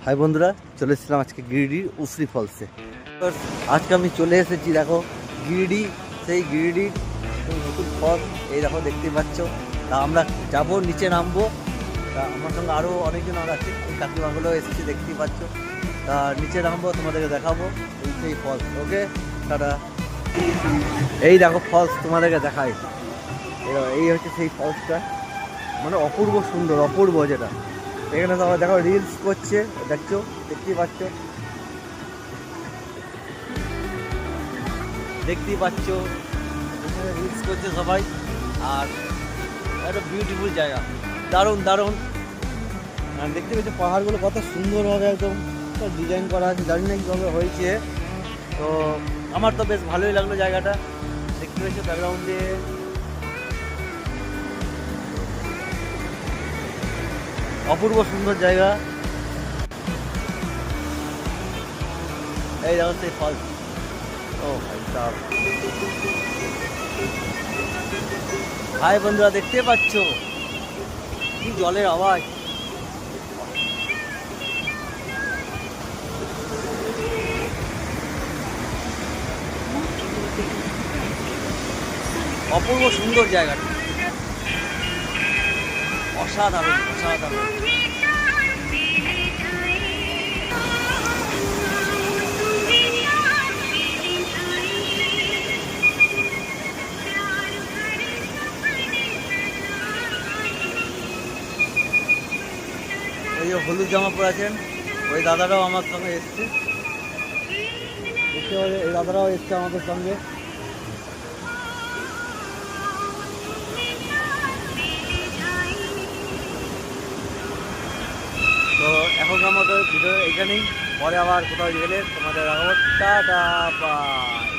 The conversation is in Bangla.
হাই বন্ধুরা, চলে এসেছিলাম আজকে গিরিডির উসরি ফলসে। আজকে আমি চলে এসেছি, দেখো গিরিডি, সেই গিরিডির নতুন ফল এই দেখো দেখতেই পাচ্ছ। তা আমরা যাবো, নিচে নামবো। তা আমার সঙ্গে আরও অনেকজন আর আছে, এই কাকিমাগুলো এসেছি দেখতেই পাচ্ছ। তা নিচে নামবো, তোমাদেরকে দেখাবো এই সেই ফলস। ওকে, টাটা। এই দেখো ফলস, তোমাদেরকে দেখাই। এই হচ্ছে সেই ফলসটা, মানে অপূর্ব সুন্দর, অপূর্ব। যেটা এখানে তো আমার দেখো রিলস করছে, দেখছো, দেখতেই পাচ্ছ, এখানে রিলস করছে সবাই। আর একটা বিউটিফুল জায়গা, দারুণ দারুণ। আর দেখতে পাচ্ছ পাহাড়গুলো কত সুন্দরভাবে একদম ডিজাইন করা আছে, জানি না কীভাবে হয়েছে। তো আমার তো বেশ ভালোই লাগলো জায়গাটা। দেখতে পাচ্ছ ব্যাকগ্রাউন্ডে অপূর্ব সুন্দর জায়গা। এই দেখো সেই ফলস। ও ভাই সাহেব, ভাই বন্ধুরা দেখতে পাচ্ছ কি জলের আওয়াজ। অপূর্ব সুন্দর জায়গাটা, অসাধারণ অসাধারণ। এই যে হলুদ জামা পরে আছেন ওই দাদারাও আমার সঙ্গে এসছে, দেখতে পাবে এই দাদারাও এসছে আমাদের সঙ্গে। তো এখনকার মতো ভিডিও এখানেই, পরে আবার কোথাও গেলে তোমাদের টাটা বাই।